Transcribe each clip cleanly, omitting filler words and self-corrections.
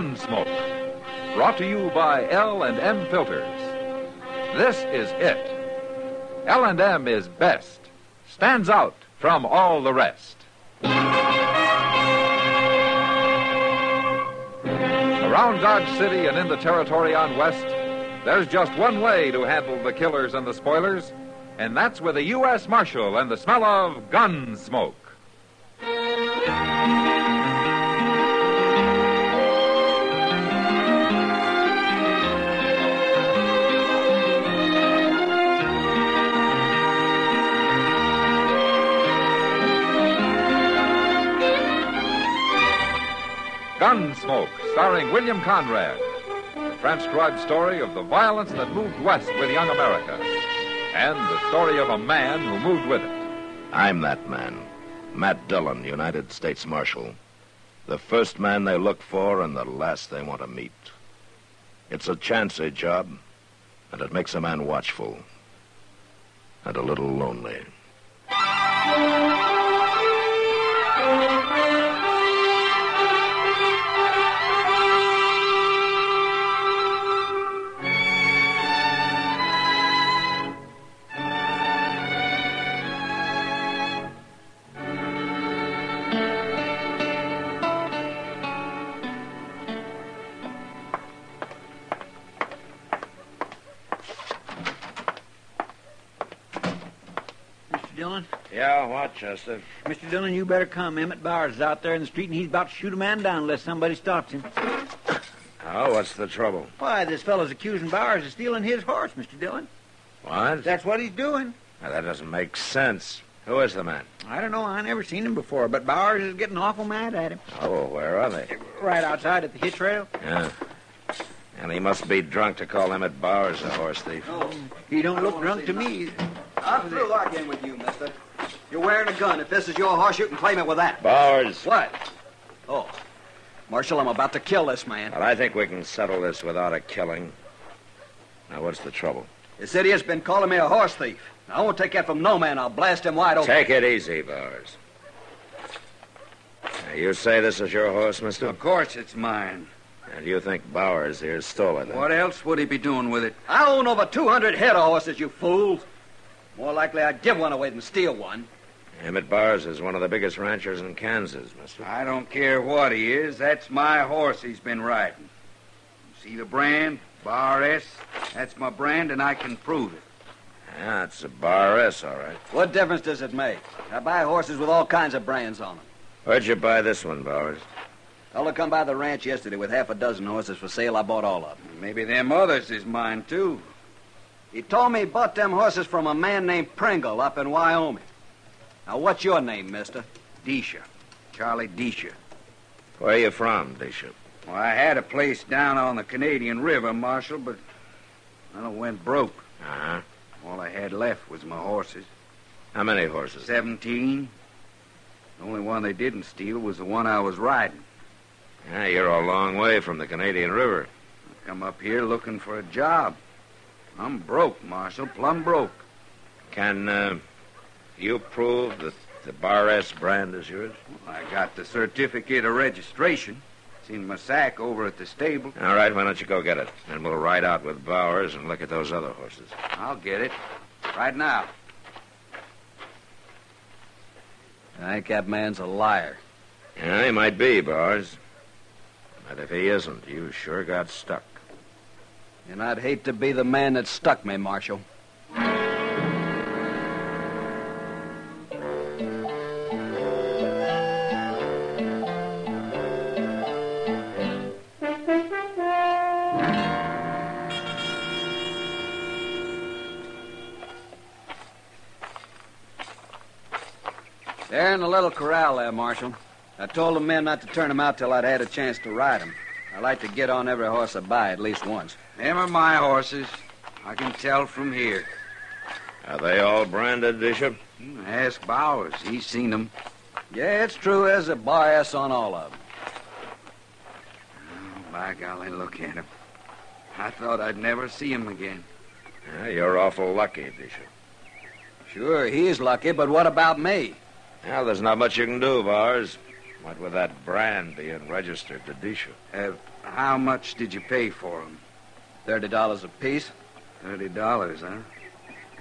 Gunsmoke. Brought to you by L&M Filters. This is it. L&M is best. Stands out from all the rest. Around Dodge City and in the territory on West, there's just one way to handle the killers and the spoilers, and that's with a U.S. Marshal and the smell of Gunsmoke. Gunsmoke, starring William Conrad. The transcribed story of the violence that moved west with young America. And the story of a man who moved with it. I'm that man. Matt Dillon, United States Marshal. The first man they look for and the last they want to meet. It's a chancy job, and it makes a man watchful. And a little lonely. Dillon? Yeah, what, Chester? Mr. Dillon, you better come. Emmett Bowers is out there in the street, and he's about to shoot a man down unless somebody stops him. Oh, what's the trouble? Why, this fellow's accusing Bowers of stealing his horse, Mr. Dillon. What? That's what he's doing. Now, that doesn't make sense. Who is the man? I don't know. I never seen him before, but Bowers is getting awful mad at him. Oh, where are they? Right outside at the hitch rail. Yeah. And he must be drunk to call Emmett Bowers a horse thief. Oh, he don't look drunk to me. I'm through arguing with you, mister. You're wearing a gun. If this is your horse, you can claim it with that. Bowers. What? Oh. Marshal, I'm about to kill this man. Well, I think we can settle this without a killing. Now, what's the trouble? This idiot's been calling me a horse thief. I won't take that from no man. I'll blast him wide open. Take it easy, Bowers. Now, you say this is your horse, mister? Of course it's mine. And you think Bowers here stole it? What else would he be doing with it? I own over 200 head of horses, you fools. More likely I'd give one away than steal one. Emmett Bowers is one of the biggest ranchers in Kansas, mister. I don't care what he is. That's my horse he's been riding. See the brand? Bar S. That's my brand, and I can prove it. Yeah, it's a Bar S, all right. What difference does it make? I buy horses with all kinds of brands on them. Where'd you buy this one, Bowers? Fellow come by the ranch yesterday with half a dozen horses for sale. I bought all of them. Maybe them others is mine, too. He told me he bought them horses from a man named Pringle up in Wyoming. Now, what's your name, mister? Disha. Charlie Disha. Where are you from, Bishop? Well, I had a place down on the Canadian River, Marshal, but I went broke. Uh-huh. All I had left was my horses. How many horses? 17. The only one they didn't steal was the one I was riding. Yeah, you're a long way from the Canadian River. I come up here looking for a job. I'm broke, Marshal, plumb broke. Can, you prove that the Bar S brand is yours? Well, I got the certificate of registration. It's in my sack over at the stable. All right, why don't you go get it? And we'll ride out with Bowers and look at those other horses. I'll get it. Right now. I think that man's a liar. Yeah, he might be, Bowers. But if he isn't, you sure got stuck. And I'd hate to be the man that stuck me, Marshal. They're in the little corral there, Marshal. I told the men not to turn them out till I'd had a chance to ride them. I like to get on every horse I buy at least once. Them are my horses. I can tell from here. Are they all branded, Bishop? Ask Bowers. He's seen them. Yeah, it's true. There's a Bar S on all of them. Oh, by golly, look at him. I thought I'd never see him again. Yeah, you're awful lucky, Bishop. Sure, he's lucky, but what about me? Well, there's not much you can do, Bowers. What with that brand being registered to Disha? How much did you pay for them? $30 apiece. $30, huh?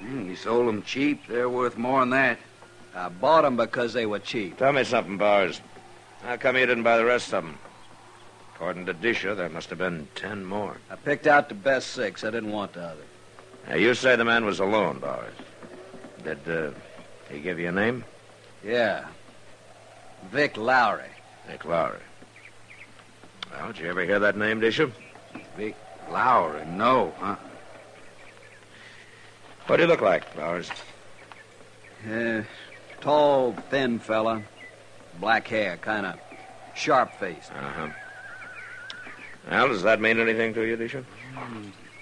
You sold them cheap. They're worth more than that. I bought them because they were cheap. Tell me something, Bowers. How come you didn't buy the rest of them? According to Disha, there must have been 10 more. I picked out the best 6. I didn't want the other. Now, you say the man was alone, Bowers. Did he give you a name? Yeah. Vic Lowry. Nick Lowry. Well, did you ever hear that name, Disha? Vic Lowry? No, huh? What do you look like, Bowers? Tall, thin fella. Black hair, kind of sharp-faced. Uh-huh. Well, does that mean anything to you, Disha?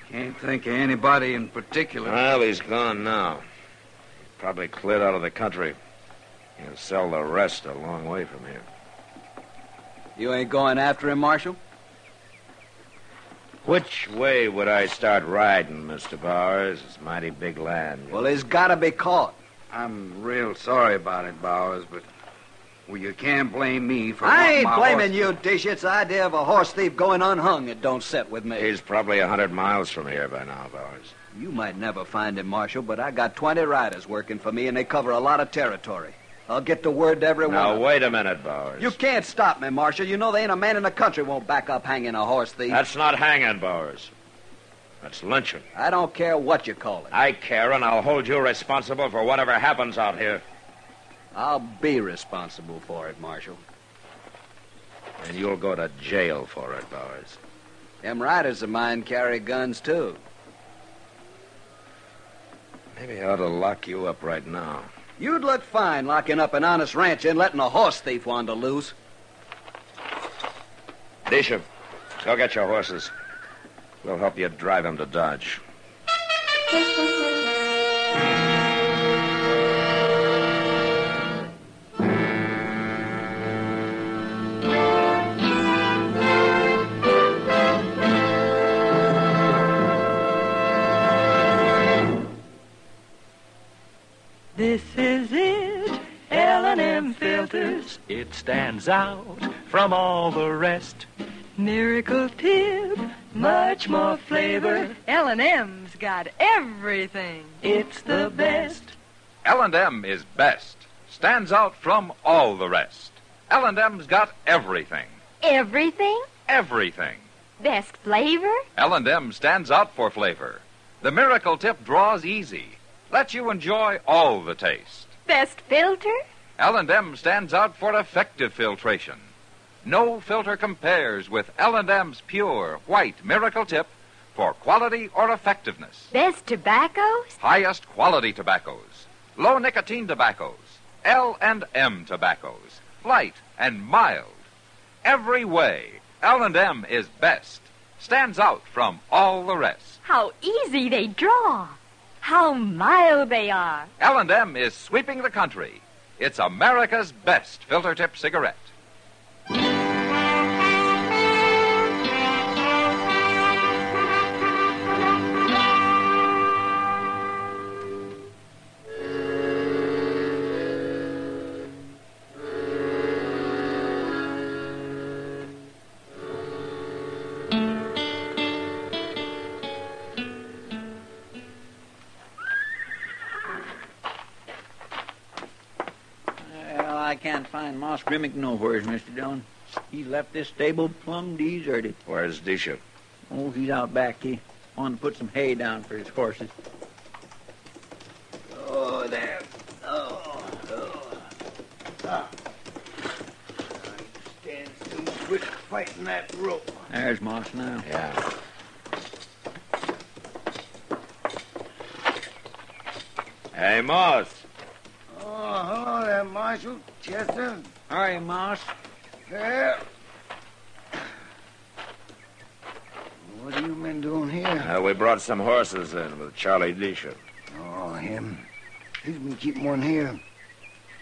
Can't think of anybody in particular. Well, he's gone now. Probably cleared out of the country. He'll sell the rest a long way from here. You ain't going after him, Marshal? Which way would I start riding, Mr. Bowers? It's mighty big land. Well, he's got to be caught. I'm real sorry about it, Bowers, but you can't blame me for I ain't my blaming horse. you, Dish. It's the idea of a horse thief going unhung. It don't set with me. He's probably 100 miles from here by now, Bowers. You might never find him, Marshal, but I got 20 riders working for me, and they cover a lot of territory. I'll get the word to everyone. Now, wait a minute, Bowers. You can't stop me, Marshal. You know there ain't a man in the country won't back up hanging a horse thief. That's not hanging, Bowers. That's lynching. I don't care what you call it. I care, and I'll hold you responsible for whatever happens out here. I'll be responsible for it, Marshal. And you'll go to jail for it, Bowers. Them riders of mine carry guns, too. Maybe I ought to lock you up right now. You'd look fine locking up an honest rancher and letting a horse thief wander loose. Disha, go get your horses. We'll help you drive them to Dodge. This is it, L&M filters. It stands out from all the rest. Miracle tip, much more flavor. L&M's got everything. It's the best. L&M is best. Stands out from all the rest. L&M's got everything. Everything? Everything. Best flavor? L&M stands out for flavor. The Miracle Tip draws easy. Lets you enjoy all the taste. Best filter? L&M stands out for effective filtration. No filter compares with L&M's pure, white Miracle Tip for quality or effectiveness. Best tobaccos? Highest quality tobaccos. Low nicotine tobaccos. L&M tobaccos. Light and mild. Every way, L&M is best. Stands out from all the rest. How easy they draw. How mild they are. L&M is sweeping the country. It's America's best filter tip cigarette. Well, I can't find Moss Grimmick nowheres, Mr. Dillon. He left this stable plumb deserted. Where's Disha? Oh, he's out back. He wanted to put some hay down for his horses. Oh, there. Oh. I stand too quick fighting that rope. There's Moss now. Yeah. Hey, Moss. Oh, hello there, Marshal. Chester. All right, Moss. There. What have you been doing here? We brought some horses in with Charlie Disha. Oh, him. He's been keeping one here.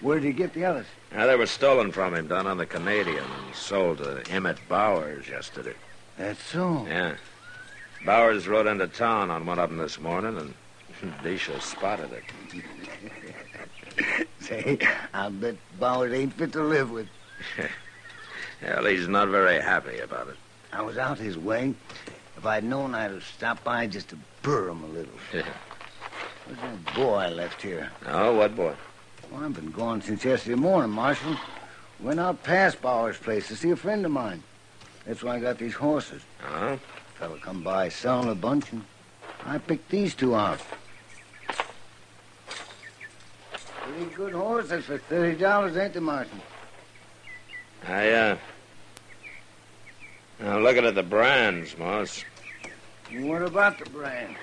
Where did he get the others? They were stolen from him down on the Canadian and sold to Emmett Bowers yesterday. That's so. Yeah. Bowers rode into town on one of them this morning, and Disha spotted it. Say, I'll bet Bowers ain't fit to live with. Well, he's not very happy about it. I was out his way. If I'd known, I'd have stopped by just to burr him a little. Yeah. Where's that boy I left here? Oh, what boy? Well, I've been gone since yesterday morning, Marshal. Went out past Bauer's place to see a friend of mine. That's why I got these horses. Oh? Fella come by selling a bunch, and I picked these two out. Pretty good horses for $30, ain't they, Marshal? Now, looking at the brands, Moss. What about the brand?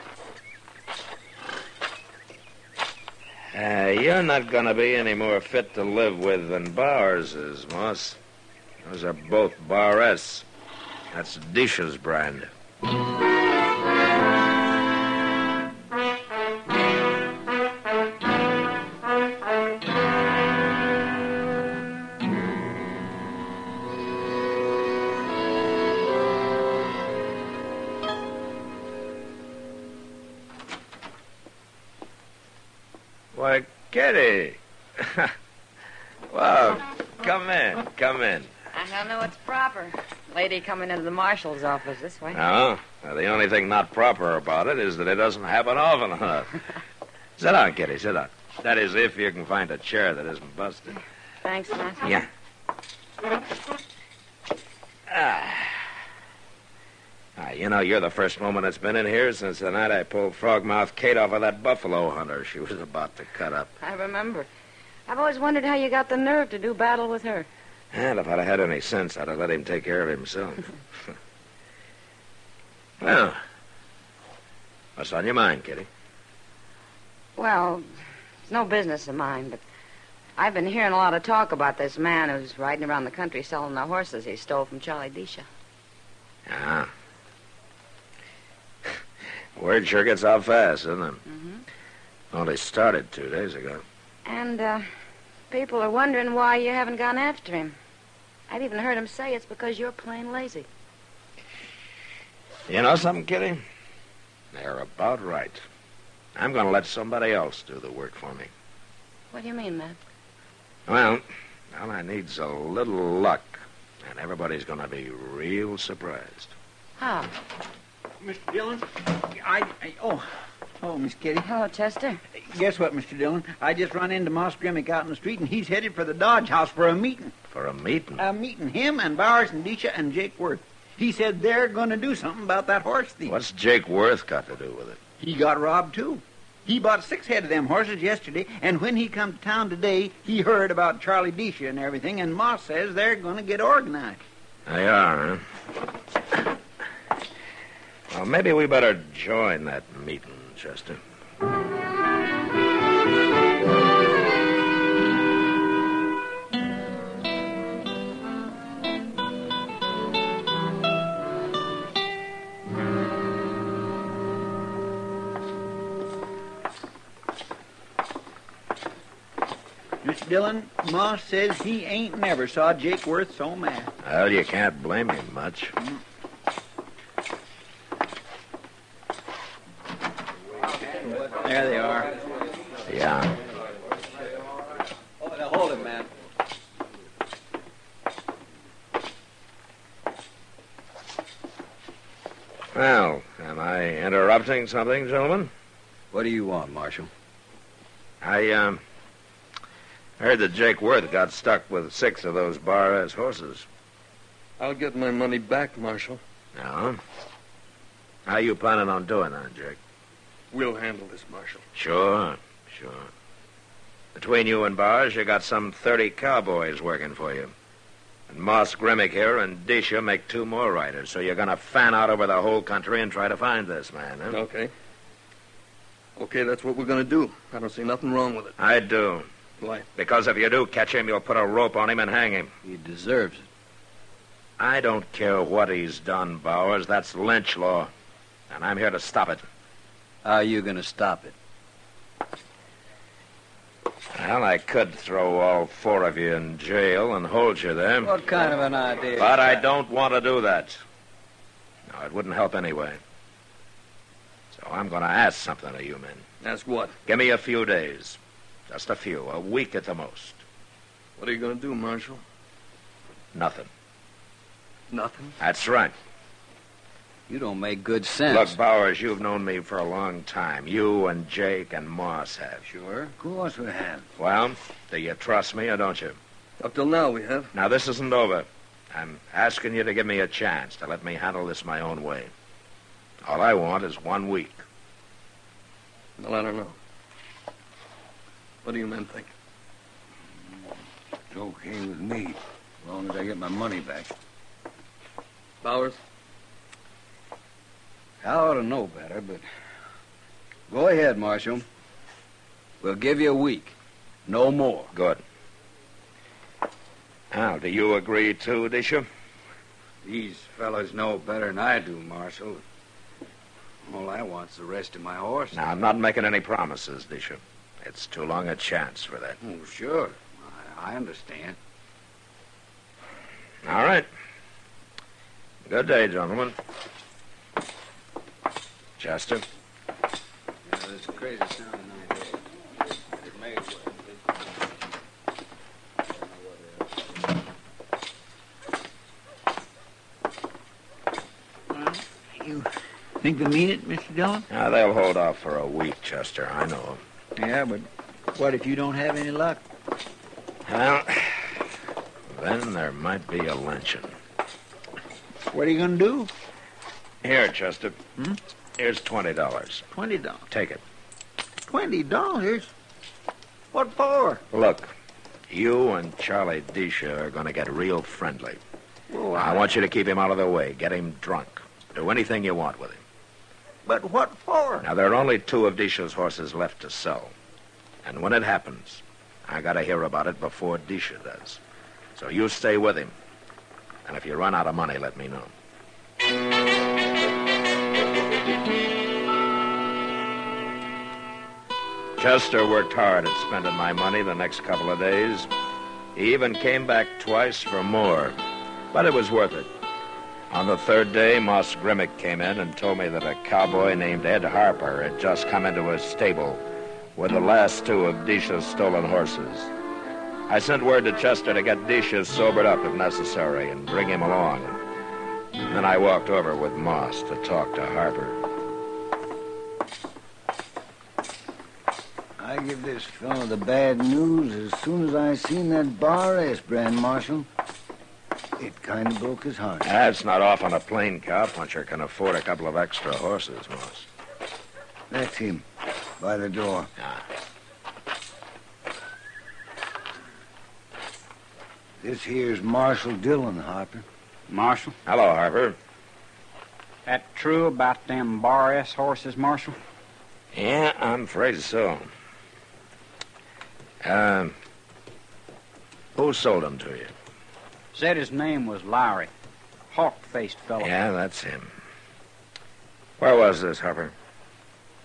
You're not going to be any more fit to live with than Bowers is, Moss. Those are both Bar S. That's Disha's brand. Why, Kitty. Well, come in. I don't know what's proper. Lady coming into the marshal's office this way. No? Well, the only thing not proper about it is that it doesn't happen often enough. Sit down, Kitty, sit down. That is, if you can find a chair that isn't busted. Thanks, Master. Yeah. You know, you're the first woman that's been in here since the night I pulled Frogmouth Kate off of that buffalo hunter she was about to cut up. I remember. I've always wondered how you got the nerve to do battle with her. And if I'd have had any sense, I'd have let him take care of himself. Well, what's on your mind, Kitty? Well, it's no business of mine, but I've been hearing a lot of talk about this man who's riding around the country selling the horses he stole from Charlie Disha. Ah. Word sure gets out fast, doesn't it? Mm-hmm. Only started 2 days ago. And, people are wondering why you haven't gone after him. I've even heard him say it's because you're plain lazy. You know something, Kitty? They're about right. I'm going to let somebody else do the work for me. What do you mean, Matt? Well, all I need's a little luck, and everybody's going to be real surprised. How? Mr. Dillon, Oh, Miss Kitty. Hello, Chester. Guess what, Mr. Dillon? I just run into Moss Grimmick out in the street, and he's headed for the Dodge House for a meeting. For a meeting? A meeting. Him and Bowers and Disha and Jake Worth. He said they're going to do something about that horse thief. What's Jake Worth got to do with it? He got robbed, too. He bought 6 head of them horses yesterday, and when he come to town today, he heard about Charlie Disha and everything, and Moss says they're going to get organized. They are, huh? Well, maybe we better join that meeting, Chester. Mr. Dillon, Moss says he ain't never saw Jake Worth so mad. Well, you can't blame him much. There they are. Yeah. Oh, now hold it, man. Well, am I interrupting something, gentlemen? What do you want, Marshal? I heard that Jake Worth got stuck with 6 of those bar-ass horses. I'll get my money back, Marshal. No? How you planning on doing that, Jake? We'll handle this, Marshal. Sure. Between you and Bars, you got some 30 cowboys working for you. And Moss Grimmick here and Disha make 2 more riders, so you're going to fan out over the whole country and try to find this man, huh? Okay, that's what we're going to do. I don't see nothing wrong with it. I do. Why? Because if you do catch him, you'll put a rope on him and hang him. He deserves it. I don't care what he's done, Bowers. That's lynch law. And I'm here to stop it. How are you going to stop it? Well, I could throw all 4 of you in jail and hold you there. What kind of an idea? But I don't want to do that. No, it wouldn't help anyway. So I'm going to ask something of you men. Ask what? Give me a few days. Just a few. A week at the most. What are you going to do, Marshal? Nothing. Nothing? That's right. You don't make good sense. Look, Bowers, you've known me for a long time. You and Jake and Moss have. Sure. Of course we have. Well, do you trust me or don't you? Up till now we have. Now, this isn't over. I'm asking you to give me a chance to let me handle this my own way. All I want is 1 week. Well, I don't know. What do you men think? It's okay with me, as long as I get my money back. Bowers? I ought to know better, but go ahead, Marshal. We'll give you a week. No more. Good. Now, do you agree, too, Disha? These fellas know better than I do, Marshal. All I want's the rest of my horse. Now, I'm not making any promises, Disha. It's too long a chance for that. Oh, sure. I understand. All right. Good day, gentlemen. Chester. Yeah, this crazy sounding idea. It may Well, you think they mean it, Mr. Dillon? Now, they'll hold off for a week, Chester. I know. Yeah, but what if you don't have any luck? Well, then there might be a lynching. What are you going to do? Here, Chester. Here's $20. $20. Take it. $20? What for? Look, you and Charlie Disha are going to get real friendly. Oh, I want you to keep him out of the way. Get him drunk. Do anything you want with him. But what for? Now, there are only 2 of Disha's horses left to sell. And when it happens, I got to hear about it before Disha does. So you stay with him. And if you run out of money, let me know. Chester worked hard at spending my money the next couple of days. He even came back twice for more. But it was worth it. On the 3rd day, Moss Grimmick came in and told me that a cowboy named Ed Harper had just come into his stable with the last 2 of Disha's stolen horses. I sent word to Chester to get Disha sobered up if necessary and bring him along. And then I walked over with Moss to talk to Harper. I give this fellow the bad news as soon as I seen that bar S brand, Marshal. It kind of broke his heart. That's not often a plain cowpuncher can afford a couple of extra horses, Moss. That's him, by the door. This here's Marshal Dillon, Harper. Marshal, Hello, Harper. that true about them Bar S horses, Marshal? Yeah, I'm afraid so. Who sold them to you? Said his name was Lowry. Hawk-faced fellow. Yeah, that's him. Where was this, Harper?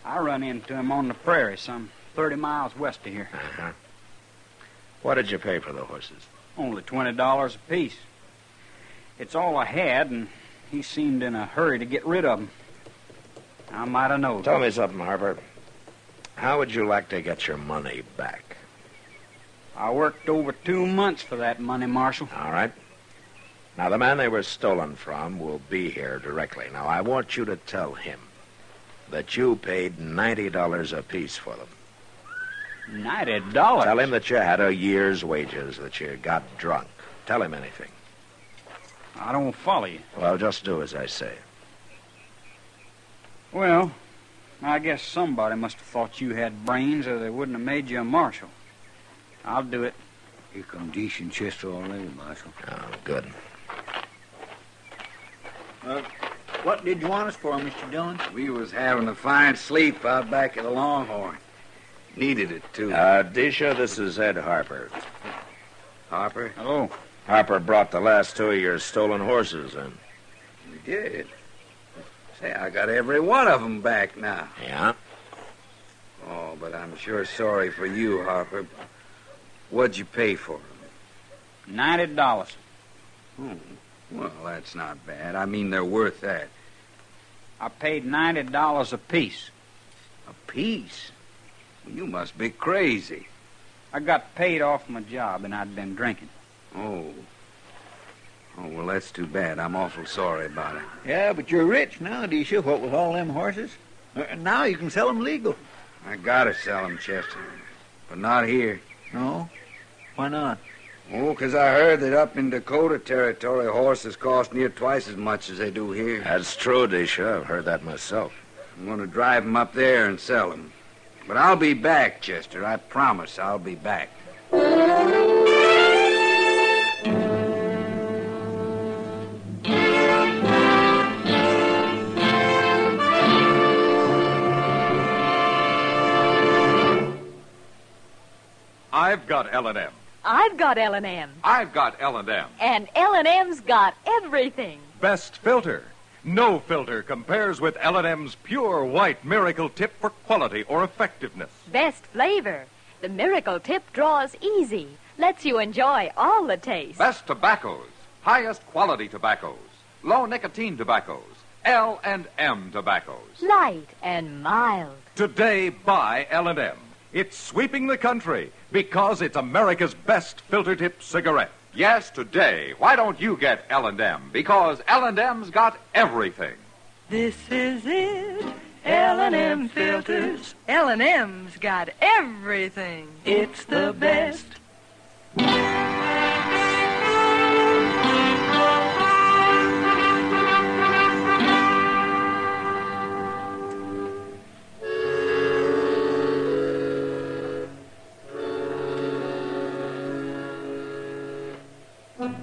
I run into him on the prairie, some 30 miles west of here. Uh-huh. What did you pay for the horses? Only $20 apiece. It's all I had, and he seemed in a hurry to get rid of them. I might have known. Tell me something, Harper. How would you like to get your money back? I worked over 2 months for that money, Marshal. All right. Now, the man they were stolen from will be here directly. Now, I want you to tell him that you paid $90 apiece for them. $90? Tell him that you had a year's wages, that you got drunk. Tell him anything. I don't follow you. Well, just do as I say. Well, I guess somebody must have thought you had brains or they wouldn't have made you a marshal. I'll do it. Here come Deesh and Chester already, Marshal. Oh, good. What did you want us for, Mr. Dillon? We was having a fine sleep out back at the Longhorn. Needed it, too. Disha, this is Ed Harper. Harper? Hello. Harper brought the last 2 of your stolen horses in. We did. Say, I got every one of them back now. Yeah? Oh, but I'm sure sorry for you, Harper. What'd you pay for them? $90. Oh, well, that's not bad. I mean, they're worth that. I paid $90 apiece. A piece? Well, you must be crazy. I got paid off my job, and I'd been drinking. Oh. Oh, well, that's too bad. I'm awful sorry about it. Yeah, but you're rich now, Disha, what with all them horses. Now you can sell them legal. I gotta sell 'em, Chester. But not here. No? Why not? Oh, 'cause I heard that up in Dakota Territory, horses cost near twice as much as they do here. That's true, Disha. I've heard that myself. I'm going to drive 'em up there and sell 'em. But I'll be back, Chester. I promise I'll be back. I've got L&M. I've got L&M. I've got L&M. And L&M's got everything. Best filter. No filter compares with L&M's pure white Miracle Tip for quality or effectiveness. Best flavor. The Miracle Tip draws easy. Lets you enjoy all the taste. Best tobaccos. Highest quality tobaccos. Low nicotine tobaccos. L&M tobaccos. Light and mild. Today, buy L&M. It's sweeping the country because it's America's best filter tip cigarette. Yes, today. Why don't you get L&M? Because L&M's got everything. This is it. L&M filters. L&M's got everything. It's the best.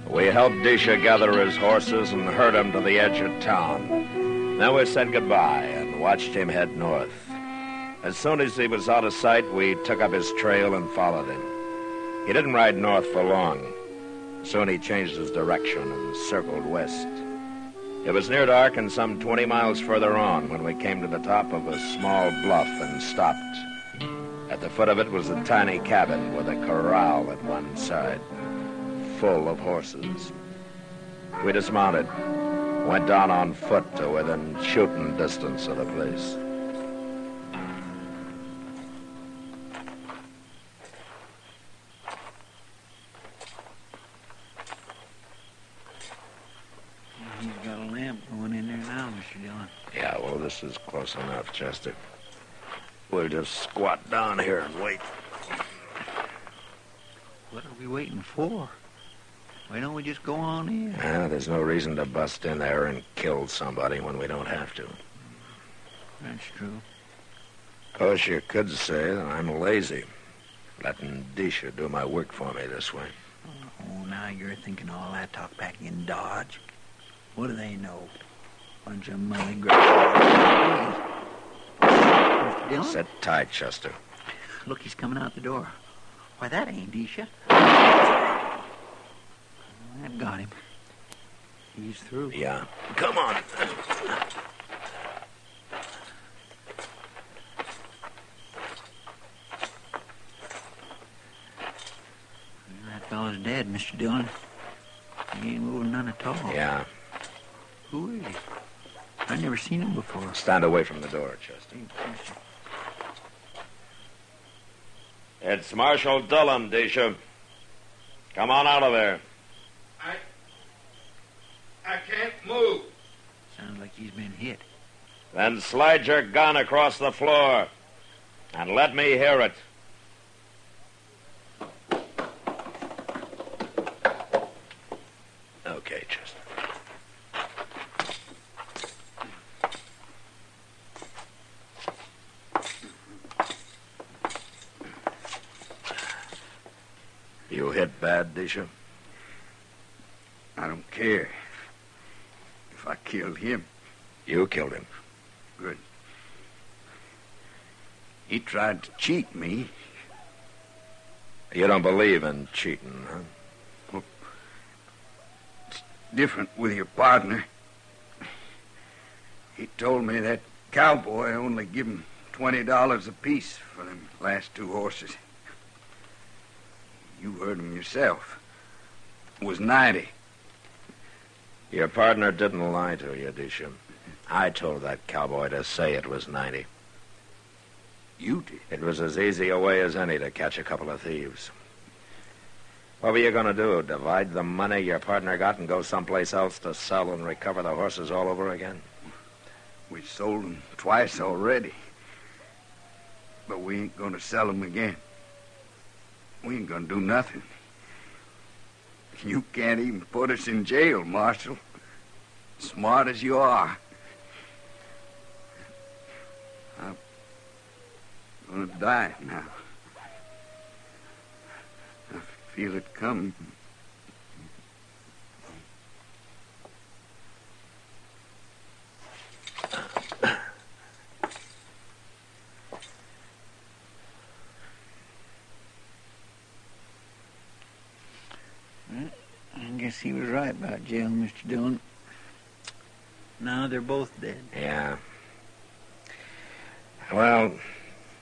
We helped Disha gather his horses and herd him to the edge of town. Then we said goodbye and watched him head north. As soon as he was out of sight, we took up his trail and followed him. He didn't ride north for long. Soon he changed his direction and circled west. It was near dark and some 20 miles further on when we came to the top of a small bluff and stopped. At the foot of it was a tiny cabin with a corral at one side, full of horses. We dismounted, went down on foot to within shooting distance of the place. He's got a lamp going in there now, Mr. Dillon. Yeah, well, this is close enough, Chester. We'll just squat down here and wait. What are we waiting for? Why don't we just go on in? There's no reason to bust in there and kill somebody when we don't have to. That's true. Of course, you could say that I'm lazy, letting Disha do my work for me this way. Oh, now you're thinking all that talk back in Dodge. What do they know? Bunch of money grabbers. Mr. Dillon? Sit tight, Chester. Look, he's coming out the door. Why, that ain't Disha. That got him. He's through. Yeah. Come on. That fellow's dead, Mr. Dillon. He ain't moving none at all. Yeah. Who is he? I've never seen him before. Stand away from the door, Chester. It's Marshal Dillon, Disha. Come on out of there. I can't move. Sounds like he's been hit. Then slide your gun across the floor and let me hear it. Okay, Chester. You hit bad, Disha? I don't care. If I killed him. You killed him. Good. He tried to cheat me. You don't believe in cheating, huh? Well, it's different with your partner. He told me that cowboy only give him $20 apiece for them last two horses. You heard him yourself. It was 90. Your partner didn't lie to you, Disha. I told that cowboy to say it was 90. You did? It was as easy a way as any to catch a couple of thieves. What were you going to do? Divide the money your partner got and go someplace else to sell and recover the horses all over again? We sold them twice already. But we ain't going to sell them again. We ain't going to do nothing. You can't even put us in jail, Marshal. Smart as you are. I'm going to die now. I feel it coming. I guess he was right about jail, Mr. Dillon. Now they're both dead. Yeah. Well,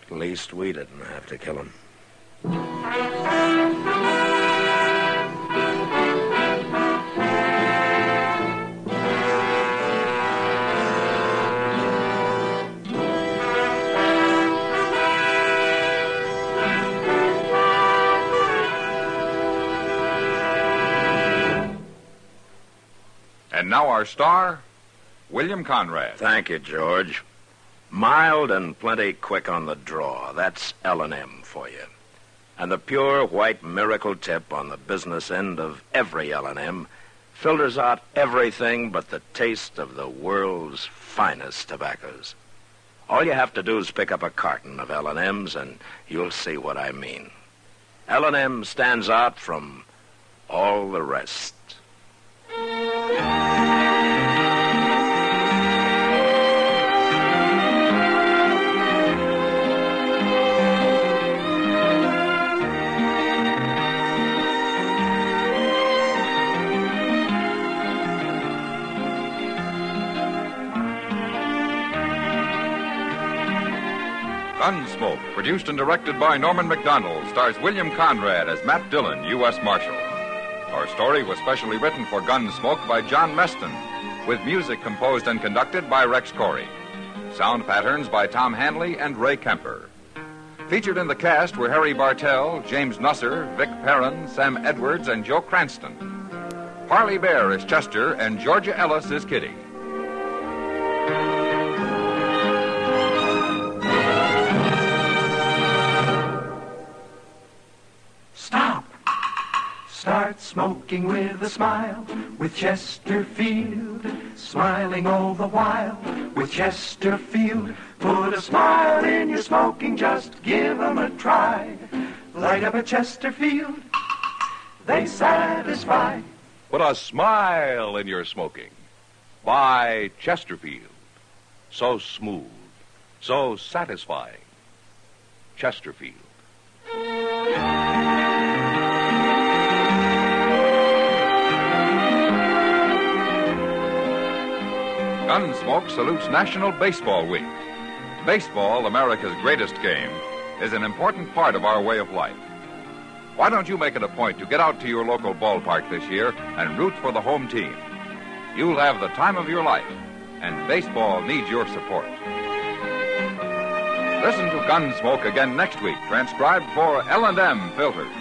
at least we didn't have to kill him. And now our star, William Conrad. Thank you, George. Mild and plenty quick on the draw. That's L&M for you. And the pure white miracle tip on the business end of every L&M filters out everything but the taste of the world's finest tobaccos. All you have to do is pick up a carton of L&M's and you'll see what I mean. L&M stands out from all the rest. Gunsmoke, produced and directed by Norman MacDonald, stars William Conrad as Matt Dillon, U.S. Marshal. Our story was specially written for Gunsmoke by John Meston, with music composed and conducted by Rex Corey. Sound patterns by Tom Hanley and Ray Kemper. Featured in the cast were Harry Bartell, James Nusser, Vic Perrin, Sam Edwards, and Joe Cranston. Parley Bear is Chester, and Georgia Ellis is Kitty. Start smoking with a smile, with Chesterfield, smiling all the while, with Chesterfield. Put a smile in your smoking, just give 'em a try. Light up a Chesterfield, they satisfy. Put a smile in your smoking. Buy Chesterfield. So smooth, so satisfying. Chesterfield. Gunsmoke salutes National Baseball Week. Baseball, America's greatest game, is an important part of our way of life. Why don't you make it a point to get out to your local ballpark this year and root for the home team? You'll have the time of your life, and baseball needs your support. Listen to Gunsmoke again next week, transcribed for L&M Filters.